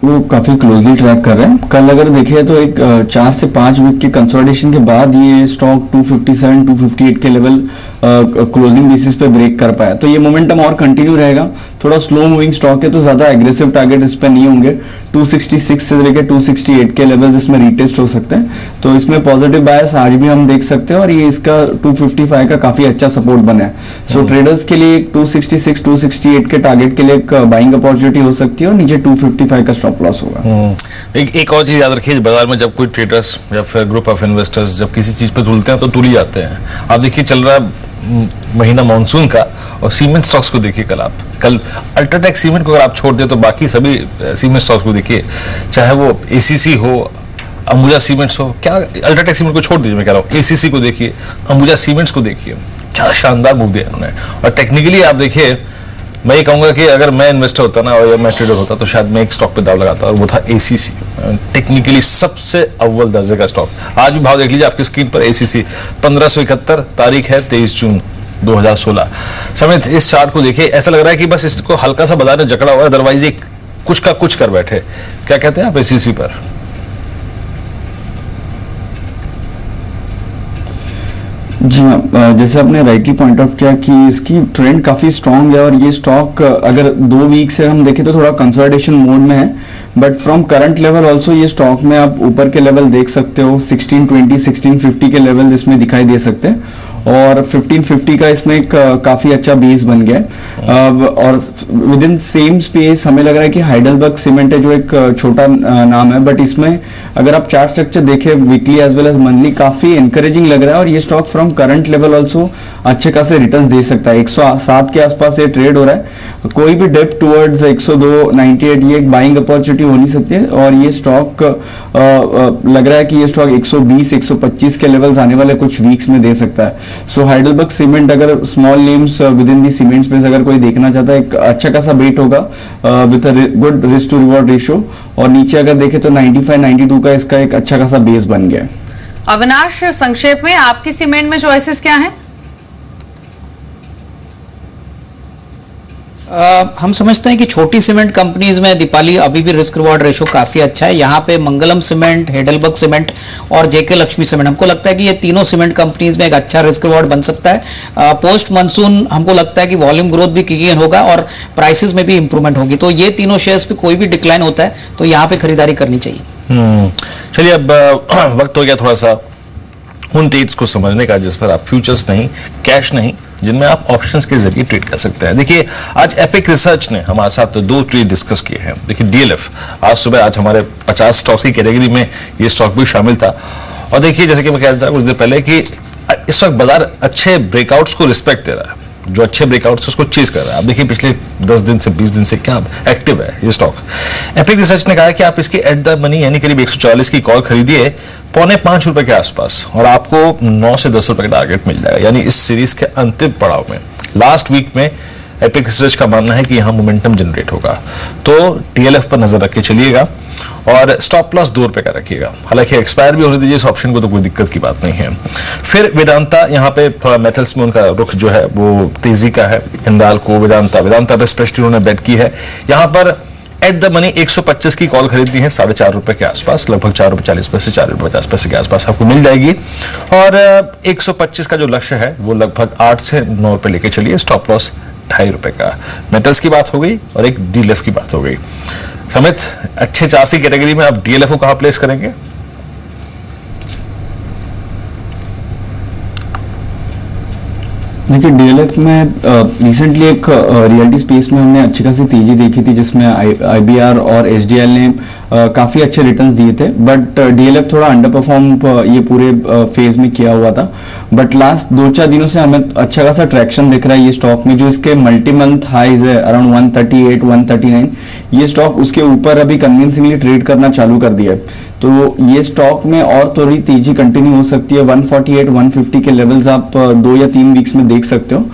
वो काफी क्लोजली ट्रैक कर रहे हैं। कल अगर देखिए तो एक 4 से 5 वीक के कंसोलिडेशन के बाद ये स्टॉक 257 258 के लेवल क्लोजिंग बेसिस पे ब्रेक कर पाया। तो ये मोमेंटम और कंटिन्यू रहेगा। थोड़ा स्लो मूविंग स्टॉक है तो ज्यादा एग्रेसिव टारगेट इस पे नहीं होंगे। 266 से लेकर 268 के लेवल इसमें रीटेस्ट हो सकते हैं, तो इसमें पॉजिटिव बायस आज भी हम देख सकते हैं और ये इसका 255 का काफी अच्छा सपोर्ट बना है। सो ट्रेडर्स के लिए 266 268 के टारगेट के लिए एक बाइंग अपॉर्चुनिटी हो सकती है और नीचे 255 का स्टॉप लॉस होगा। एक और चीज याद रखिए, बाजार में जब कोई ट्रेडर्स या फिर ग्रुप ऑफ इन्वेस्टर्स जब किसी चीज पे तुलते हैं तो तुल ही जाते हैं। आप देखिए चल रहा है महीना मानसून का और सीमेंट स्टॉक्स को देखिए। कल अल्ट्राटेक सीमेंट को अगर आप छोड़ दे तो बाकी सभी सीमेंट स्टॉक्स को देखिए, चाहे वो एसीसी हो, अंबुजा सीमेंट्स हो। क्या अल्ट्राटेक सीमेंट को छोड़ दीजिए, मैं कह रहा हूँ एसीसी को देखिए, अंबुजा सीमेंट्स को देखिए, क्या शानदार मूव दिया उन्होंने। और टेक्निकली आप देखिए, मैं ये कहूंगा कि अगर मैं इन्वेस्टर होता ना और मैं ट्रेडर होता तो शायद मैं एक स्टॉक पे दाव लगाता और वो था एसीसी। टेक्निकली सबसे अव्वल दर्जे का स्टॉक। आज भी भाव देख लीजिए आपकी स्क्रीन पर, एसीसी 1571, तारीख है 23 जून 2016। समेत इस चार्ट को देखिए, ऐसा लग रहा है कि बस इसको हल्का सा बाजार ने जकड़ा हुआ है, अदरवाइज एक कुछ का कुछ कर बैठे। क्या कहते हैं आप एसीसी पर? जी हाँ, जैसे आपने राइटली पॉइंट आउट किया कि इसकी ट्रेंड काफ़ी स्ट्रांग है और ये स्टॉक अगर 2 वीक से हम देखें तो थोड़ा कंसोलिडेशन मोड में है, but from current level also ये स्टॉक में आप ऊपर के लेवल देख सकते हो। 1620 1650 के लेवल इसमें दिखाई दे सकते हैं और 1550 का इसमें एक काफ़ी अच्छा बेस बन गया है। और विद इन सेम स्पेस हमें लग रहा है कि हाइडेलबर्ग सीमेंट है जो एक छोटा नाम है, बट इसमें अगर आप चार्ट स्ट्रक्चर देखें weekly as well as monthly काफ़ी इंकरेजिंग लग रहा है और ये stock from current level also अच्छे खासे रिटर्न दे सकता है। 107 के आसपास ये ट्रेड हो रहा है, कोई भी डेप टुवर्ड्स 102.98 ये एक बाइंग अपॉर्चुनिटी हो नहीं सकती है और ये स्टॉक लग रहा है कि ये स्टॉक 120 125 के लेवल्स आने वाले कुछ वीक्स में दे सकता है। सो हाइडेलबर्ग सीमेंट अगर small names with in the cement space अगर कोई देखना चाहता है, एक अच्छा खासा बेट होगा with a good risk to reward ratio. और नीचे अगर देखें तो 95 92 का इसका एक अच्छा खासा बेस बन गया है। अविनाश, संक्षेप में आपकी सीमेंट में चॉइसेस क्या हैं? हम समझते हैं कि छोटी सीमेंट कंपनीज में दीपाली अभी भी रिस्क रिवॉर्ड रेशो काफी अच्छा है। यहाँ पे मंगलम सीमेंट, हेडलबर्ग सीमेंट और जेके लक्ष्मी सीमेंट, हमको लगता है कि ये तीनों सीमेंट कंपनीज में एक अच्छा रिस्क रिवॉर्ड बन सकता है। पोस्ट मानसून हमको लगता है कि वॉल्यूम ग्रोथ भी किक इन होगा और प्राइसेस में भी इंप्रूवमेंट होगी, तो ये तीनों शेयर्स पे कोई भी डिक्लाइन होता है तो यहाँ पे खरीदारी करनी चाहिए। चलिए अब वक्त हो गया थोड़ा सा उन ट्रेड्स को समझने का जिस पर आप फ्यूचर्स नहीं, कैश नहीं, जिनमें आप ऑप्शंस के जरिए ट्रेड कर सकते हैं। देखिए आज एपिक रिसर्च ने हमारे साथ 2 ट्रेड डिस्कस किए हैं। देखिए डीएलएफ आज सुबह आज हमारे 50 स्टॉक्स की कैटेगरी में ये स्टॉक भी शामिल था और देखिए जैसे कि मैं कह रहा था कुछ देर पहले कि इस वक्त बाजार अच्छे ब्रेकआउट्स को रिस्पेक्ट दे रहा है, जो अच्छे ब्रेकआउट्स उसको चेज कर रहा है। आप देखिए पिछले 10 दिन से 20 दिन से क्या एक्टिव है ये स्टॉक। एपिक रिसर्च ने कहा कि आप इसकी एट द मनी यानी करीब 140 की कॉल खरीदिए ₹5.25 के आसपास और आपको 9 से 10 रुपए का टारगेट मिल जाएगा, यानी इस सीरीज के अंतिम पड़ाव में। लास्ट वीक में एपिक रिसर्च का मानना है कि यहां मोमेंटम जनरेट होगा, तो टीएलएफ पर नजर रख के चलिएगा और स्टॉप लॉस ₹2 का रखिएगा। हालांकि एक्सपायर भी होने दीजिए इस ऑप्शन को, तो कोई दिक्कत की बात नहीं है। फिर वेदांता, यहाँ पे थोड़ा मेटल्स में उनका रुख जो है वो तेजी का है। हिंदाल्को, वेदांता पे स्पेशली उन्होंने बेट की है। यहाँ पर एट द मनी 125 की कॉल खरीदनी है ₹4.5 के आसपास, लगभग ₹4.40 ₹4.50 के आसपास आपको मिल जाएगी और 125 का जो लक्ष्य है वो लगभग 8 से 9 रुपए लेके चलिए। स्टॉप लॉस ₹2.5 का। मेटल्स की बात हो गई और एक डीएलएफ की बात हो गई। समित, अच्छे 4 कैटेगरी में आप डीएलएफ को कहां प्लेस करेंगे? देखिए डीएलएफ में रिसेंटली एक रियलिटी स्पेस में हमने अच्छी खासी तेजी देखी थी जिसमें आईबीआर और एचडीएल ने काफी अच्छे रिटर्न्स दिए थे, बट डीएलएफ थोड़ा अंडर परफॉर्म ये पूरे फेज में किया हुआ था। बट लास्ट 2-4 दिनों से हमें अच्छा खासा ट्रैक्शन दिख रहा है ये स्टॉक में, जो इसके मल्टी मंथ हाइज है अराउंड 138 139, ये स्टॉक उसके ऊपर अभी कन्विंसिंगली ट्रेड करना चालू कर दिया है। तो ये स्टॉक में और थोड़ी तेजी कंटिन्यू हो सकती है। 148 150 के लेवल्स आप 2 या 3 वीक्स में देख सकते हो।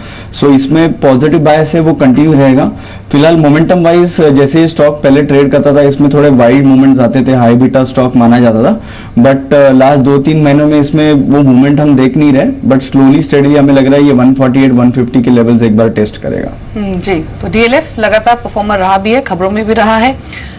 सो इसमें पॉजिटिव बायस है वो कंटिन्यू रहेगा। फिलहाल मोमेंटम वाइज जैसे ये स्टॉक पहले ट्रेड करता था इसमें थोड़े वाइड मूवमेंट्स आते थे, हाई बीटा स्टॉक माना जाता था, बट लास्ट 2-3 महीनों में इसमें वो मूवमेंट हम देख नहीं रहे, बट स्लोली स्टेडली हमें लग रहा है ये 148 150 के लेवल्स एक बार टेस्ट करेगा। जी, तो डीएलएफ लगातार परफॉर्मर रहा भी है, खबरों में भी रहा है।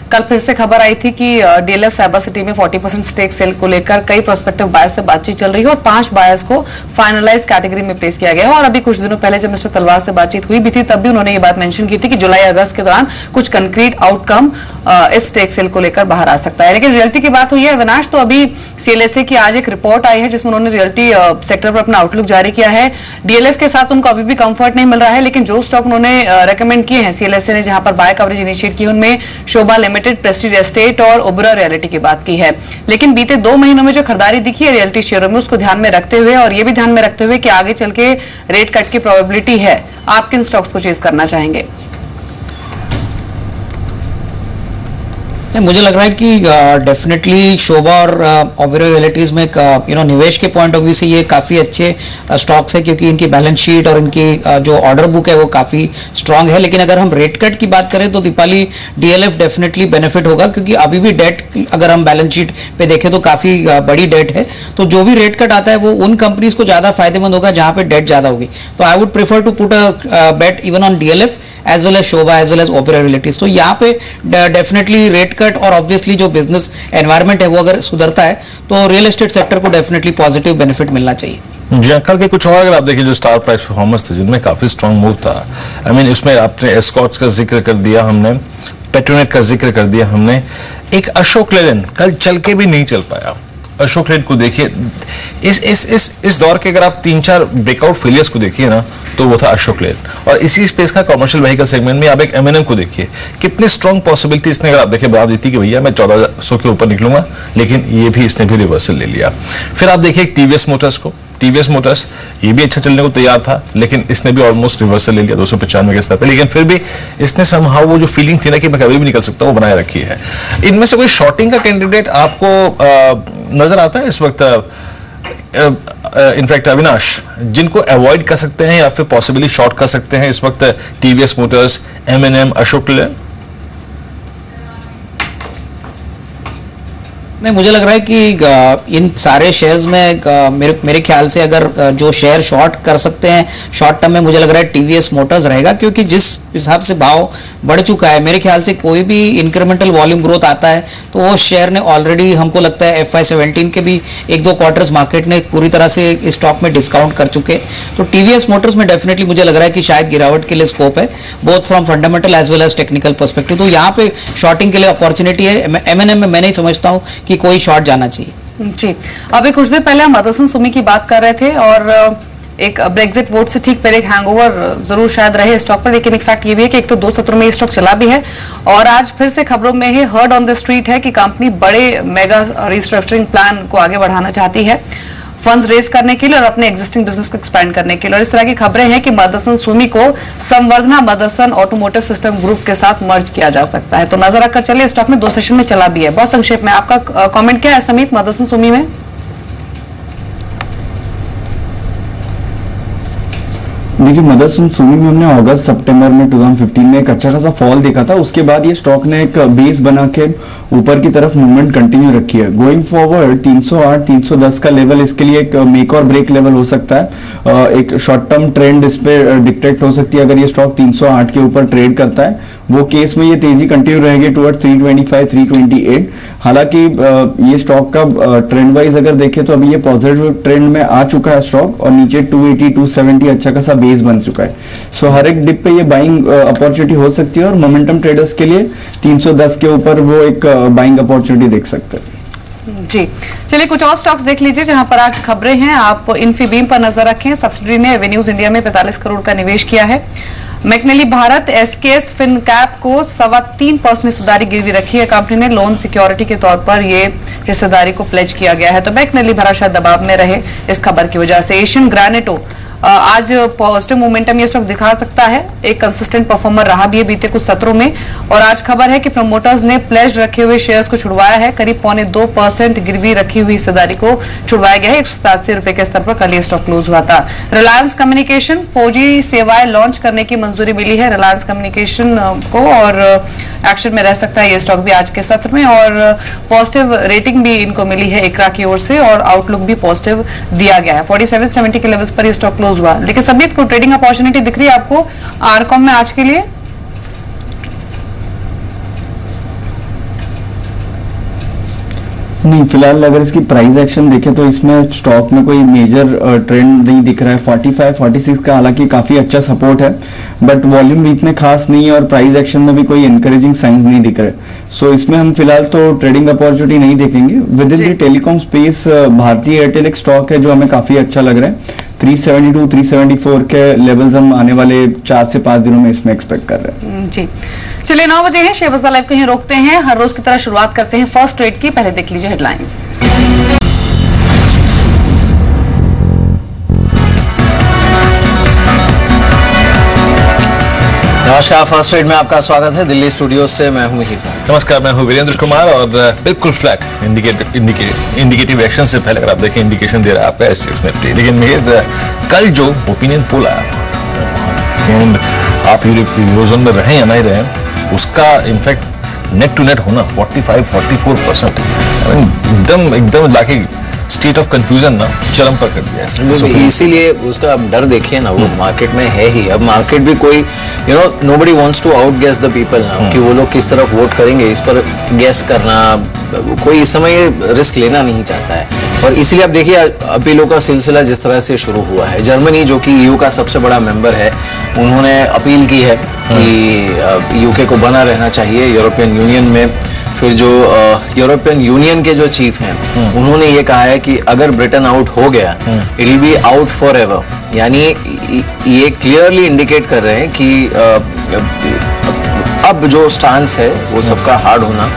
कल फिर से खबर आई थी कि डीएलएफ साइबर सिटी में 40% स्टेक सेल को लेकर कई प्रोस्पेक्टिव बायर्स से बातचीत चल रही है और 5 बायर्स को फाइनलाइज कैटेगरी में प्लेस किया गया है। और अभी कुछ दिनों पहले जब मिस्टर तलवार से बातचीत हुई भी थी तब भी उन्होंने ये बात मेंशन की थी कि जुलाई अगस्त के दौरान कुछ कंक्रीट आउटकम इस स्टेक सेल को लेकर बाहर आ सकता है। लेकिन रियलिटी की बात हुई है अविनाश, तो अभी सीएलएसए की आज एक रिपोर्ट आई है जिसमें उन्होंने रियलिटी सेक्टर पर अपना आउटलुक जारी किया है। डीएलएफ के साथ उनको अभी भी कंफर्ट नहीं मिल रहा है, लेकिन जो स्टॉक उन्होंने रेकमेंड किए हैं सीएलएसए ने, जहां पर बाय कवरेज इनिशिएट की, उनमें शोभा लिमिटेड, प्रेस्टीज एस्टेट और ओबरा रियलिटी की बात की है। लेकिन बीते 2 महीनों में जो खरीदारी दिखी है रियलिटी शेयरों में, उसको ध्यान में रखते हुए और ये भी ध्यान में रखते हुए कि आगे चल के रेट कट की प्रोबेबिलिटी है, आप किन स्टॉक्स को चेज करना चाहेंगे? मुझे लग रहा है कि डेफिनेटली शोभा और ओबेरॉय रियल्टीज में निवेश के पॉइंट ऑफ व्यू से ये काफ़ी अच्छे स्टॉक्स है, क्योंकि इनकी बैलेंस शीट और इनकी जो ऑर्डर बुक है वो काफ़ी स्ट्रांग है। लेकिन अगर हम रेट कट की बात करें तो दीपाली डीएलएफ डेफिनेटली बेनिफिट होगा, क्योंकि अभी भी डेट अगर हम बैलेंस शीट पे देखें तो काफ़ी बड़ी डेट है। तो जो भी रेट कट आता है वो उन कंपनीज को ज़्यादा फायदेमंद होगा जहाँ पे डेट ज़्यादा होगी। तो I would prefer to put a bet even on DLF as well as Sobha as well as Oberoi realties. तो यहाँ पे डेफिनेटली रेट कट और ऑब्वियसली जो बिजनेस एनवायरनमेंट है वो अगर सुधरता है तो रियल एस्टेट सेक्टर को डेफिनेटली पॉजिटिव बेनिफिट मिलना चाहिए। जी हाँ, कल के कुछ और अगर आप देखिए जो स्टार प्राइस परफॉर्मेंस थे जिनमें काफी स्ट्रांग मूव था। आई मीन इसमें आपने एस्कॉर्ट्स का जिक्र कर दिया हमने, पेट्रोनेट का जिक्र कर दिया हमने, एक अशोक लेलैंड कल चल के भी नहीं चल पाया। अशोक लेलैंड को देखिए, इस दौर के अगर आप 3-4 ब्रेकआउट फेलियर्स को देखिए ना तो वो था अशोक लेलैंड। और इसी स्पेस का कमर्शियल व्हीकल सेगमेंट में आप एक M&M को देखिए, कितनी स्ट्रांग पॉसिबिलिटी इसने अगर आप देखिए बता दी थी कि भैया मैं 1400 के ऊपर निकलूंगा, लेकिन ये भी इसने भी रिवर्सल ले लिया। फिर आप देखिए टीवीएस मोटर्स को, टीवीएस मोटर्स ये भी अच्छा चलने को तैयार था, लेकिन इसने भी ऑलमोस्ट रिवर्सल ले लिया 295 के स्तर पे। लेकिन फिर भी इसने समहाउ वो जो फीलिंग थी ना कि मैं कभी भी निकल सकता हूँ वो बनाए रखी है। इनमें से कोई शॉर्टिंग का कैंडिडेट आपको नजर आता है इस वक्त? इनफैक्ट अविनाश, जिनको अवॉइड कर सकते हैं या फिर पॉसिबली शॉर्ट कर सकते हैं इस वक्त TVS Motors, M&M, Ashok Leyland? नहीं, मुझे लग रहा है कि इन सारे शेयर्स में मेरे ख्याल से अगर जो शेयर शॉर्ट कर सकते हैं शॉर्ट टर्म में, मुझे लग रहा है टीवीएस मोटर्स रहेगा, क्योंकि जिस हिसाब से भाव बढ़ चुका है, मेरे ख्याल से कोई भी इंक्रीमेंटल वॉल्यूम ग्रोथ आता है तो वो शेयर ने ऑलरेडी, हमको लगता है FY17 के भी 1-2 क्वार्टर्स मार्केट ने पूरी तरह से स्टॉक में डिस्काउंट कर चुके। तो टीवीएस मोटर्स में डेफिनेटली मुझे लग रहा है कि शायद गिरावट के लिए स्कोप है, both from fundamental as well as technical perspective. तो यहाँ पे शॉर्टिंग के लिए अपॉर्चुनिटी है। M&M में मैं नहीं समझता हूँ कि कोई शॉर्ट जाना चाहिए। जी, अभी कुछ देर पहले हम मदरसन सुमी की बात कर रहे थे और एक ब्रेक्जिट वोट से ठीक पहले एक हैंगओवर जरूर शायद रहे स्टॉक पर, लेकिन एक फैक्ट ये भी है कि एक तो 2 सत्रों में ये स्टॉक चला भी है और आज फिर से खबरों में है, हर्ड ऑन द स्ट्रीट है कि कंपनी बड़े मेगा रिस्ट्रक्चरिंग प्लान को आगे बढ़ाना चाहती है फंड्स रेज करने के लिए और अपने एग्जिस्टिंग बिजनेस को एक्सपैंड करने के लिए। और इस तरह की खबरें हैं कि मदरसन सुमी को संवर्धना मदरसन ऑटोमोटिव सिस्टम ग्रुप के साथ मर्ज किया जा सकता है। तो नजर रखकर चलिए, स्टॉक में 2 सेशन में चला भी है। बहुत संक्षेप में आपका कमेंट क्या है समीत मदरसन सुमी में? देखिए, मदरसन सुमी में हमने अगस्त सितंबर में 2015 में एक अच्छा खासा फॉल देखा था। उसके बाद ये स्टॉक ने एक बेस बना के ऊपर की तरफ मूवमेंट कंटिन्यू रखी है। गोइंग फॉरवर्ड 308 310 का लेवल इसके लिए एक मेक और ब्रेक लेवल हो सकता है। एक शॉर्ट टर्म ट्रेंड इस पे डिटेक्ट हो सकती है अगर ये स्टॉक 308 के ऊपर ट्रेड करता है। वो केस में ये तेजी कंटिन्यू रहेगी टुवर्ड 325 328। हालांकि ये स्टॉक का ट्रेंड वाइज अगर देखें तो अभी ये पॉजिटिव ट्रेंड में आ चुका है स्टॉक और नीचे 280 270 अच्छा खासा बेस बन चुका है। सो हर एक डिप पे ये बाइंग अपॉर्चुनिटी हो सकती है और मोमेंटम ट्रेडर्स के लिए 310 के ऊपर वो एक बाइंग अपॉर्चुनिटी देख सकते हैं। जी, चलिए कुछ और स्टॉक्स देख लीजिए जहां पर आज खबरें हैं। आप इन्फीबीम पर नजर रखें। सब्सिडरी ने एवेन्यूज इंडिया में 45 करोड़ का निवेश किया है। मैकनेली भारत SKS फिनकैप को 3.25% हिस्सेदारी गिरवी रखी है। कंपनी ने लोन सिक्योरिटी के तौर पर ये हिस्सेदारी को प्लेज किया गया है। तो मैकनेली भरा शायद दबाव में रहे इस खबर की वजह से। एशियन ग्रेनाइट आज पॉजिटिव मोमेंटम ये स्टॉक दिखा सकता है, एक कंसिस्टेंट परफॉर्मर रहा भी है बीते कुछ सत्रों में। और आज खबर है कि प्रमोटर्स ने प्लेज रखे हुए शेयर्स को छुड़वाया है। करीब 0.25% गिरवी रखी हुई हिस्सेदारी को छुड़वाया गया है। 187 रुपए के स्तर पर कल ये स्टॉक क्लोज हुआ था। रिलायंस कम्युनिकेशन 4G सेवाएं लॉन्च करने की मंजूरी मिली है रिलायंस कम्युनिकेशन को और एक्शन में रह सकता है ये स्टॉक भी आज के सत्र में। और पॉजिटिव रेटिंग भी इनको मिली है इकरा की ओर से और आउटलुक भी पॉजिटिव दिया गया है। 4770 के लेवल्स पर ये स्टॉक क्लोज हुआ। लेकिन सभी को ट्रेडिंग अपॉर्चुनिटी दिख रही है आपको आरकॉम में आज के लिए? नहीं, फिलहाल अगर इसकी प्राइस एक्शन देखें तो इसमें स्टॉक में कोई मेजर ट्रेंड नहीं दिख रहा है। 45-46 का हालांकि काफी अच्छा सपोर्ट है बट वॉल्यूम भी इतने खास नहीं है और प्राइस एक्शन में भी कोई एनकरेजिंग साइंस नहीं दिख रहे। सो इसमें हम फिलहाल तो ट्रेडिंग अपॉर्चुनिटी नहीं देखेंगे। With in the telecom space भारतीय एयरटेल एक स्टॉक है जो हमें काफी अच्छा लग रहा है। 372 374 के लेवल्स हम आने वाले 4 से 5 दिनों में इसमें एक्सपेक्ट कर रहे हैं। जी, चलिए 9 बजे हैं, शेयर बाजार लाइव को यहीं रोकते हैं। हर रोज की तरह शुरुआत करते हैं फर्स्ट ट्रेड की। पहले देख लीजिए हेडलाइंस। नमस्कार, फर्स्ट ट्रेड में आपका स्वागत है। दिल्ली स्टूडियो से मैं हूं मिहिर। नमस्कार, मैं हूं वीरेंद्र कुमार और बिल्कुल फ्लैट इंडिकेटिव एक्शन से पहले अगर आप देखें इंडिकेशन दे रहा है आपका SCX निफ्टी। लेकिन मिहिर, कल जो ओपिनियन पोल आया, आप यूरोजोन में रहे या नहीं रहे, उसका इनफैक्ट नेट टू नेट होना 45-44%, एकदम लाके स्टेट ऑफ कंफ्यूजन ना चरम पर कर दिया। इसीलिए उसका अब डर देखिए ना, वो मार्केट में है ही। अब मार्केट भी कोई nobody wants to outguess the people ना, कि वो लोग किस तरफ वोट करेंगे इस पर गेस करना कोई इस समय रिस्क लेना नहीं चाहता है। और इसलिए आप देखिए अपीलों का सिलसिला जिस तरह से शुरू हुआ है। जर्मनी जो कि ईयू का सबसे बड़ा मेंबर है, उन्होंने अपील की है कि यूके को बना रहना चाहिए यूरोपियन यूनियन में। फिर जो यूरोपियन यूनियन के जो चीफ हैं, उन्होंने ये कहा है कि अगर ब्रिटेन आउट हो गया, it will be out for ever. यानी ये क्लियरली इंडिकेट कर रहे हैं कि अब जो स्टांस है वो सबका हार्ड होना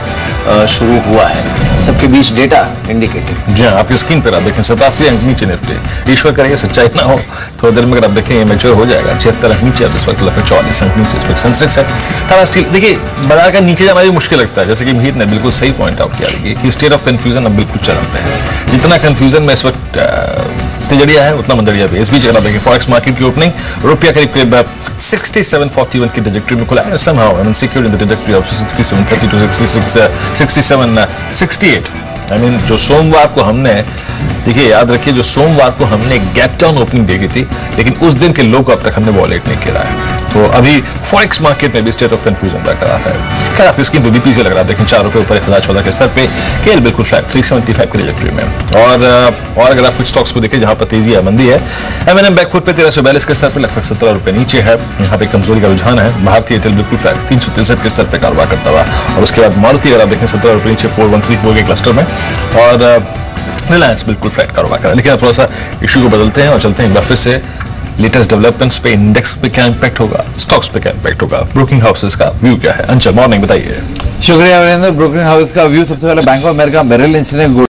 शुरू हुआ है, सबके बीच डेटा इंडिकेटिव। जी हाँ, आपकी स्क्रीन पर आप देखें 87 अंक नीचे निफ्टी। ईश्वर करेंगे सच्चाई ना हो, थोड़ी देर में अगर आप देखें ये मैच्योर हो जाएगा। 76 अंक नीचे, इस वक्त 44 अंक नीचे, इस वक्त सेंसेक्स है। टाटा स्टील देखिए बाजार का नीचे जाना भी मुश्किल लगता है, जैसे कि मीर ने बिल्कुल सही पॉइंट आउट किया कि स्टेट ऑफ कंफ्यूजन अब बिल्कुल चरम पे है। जितना कंफ्यूजन में इस वक्त तिजड़िया है उतना मंदड़िया भी। इस बीच अगर आप देखें फॉरेक्स मार्केट की ओपनिंग, रुपया करीब करीब 6741 की ट्रैजेक्टरी में खुला है। somehow I mean secured in the trajectory of 6730 to 6768। I mean जो सोमवार को हमने देखिए, याद रखिए जो सोमवार को हमने गैप डाउन ओपनिंग देखी थी, लेकिन उस दिन के लो को अब तक हमने वॉलेट नहीं किया है। तो अभी फॉरेक्स मार्केट में भी स्टेट ऑफ कंफ्यूजन बरकरार है। खैर आपकी स्क्रीन पे बीपीसी लग रहा है, देखें 4 रुपए ऊपर 1014 के स्तर पे, केएल बिल्कुल फ्लैट 375 की ट्रैजेक्टरी में। और अगर आप कुछ स्टॉक्स को देखें जहां पर तेजी है मंदी है, एमएनएम बैकफुट पे 1342 के स्तर पे लगभग 17 रुपए नीचे है। यहाँ पे कमजोरी का रुझान है। भारतीय एयरटेल बिल्कुल फ्लैट 363 के स्तर पे कारोबार करता हुआ। और उसके बाद मारुति अगर आप देखें 17 रुपए नीचे 4134 के क्लस्टर में। और रिलायंस बिल्कुल फ्लैट कारोबार कर रहा है। लेकिन आप थोड़ा सा इशू को बदलते हैं और चलते हैं एक बार फिर से लेटेस्ट डेवलपमेंट्स पे, इंडेक्स पे क्या इंपैक्ट होगा, स्टॉक्स पे क्या इंपैक्ट होगा, ब्रोकिंग हाउसेस का व्यू क्या है। अंचल मॉर्निंग बताइए। शुक्रिया। ब्रोकिंग हाउस का व्यू सबसे पहले Bank of America Merrill Lynch ने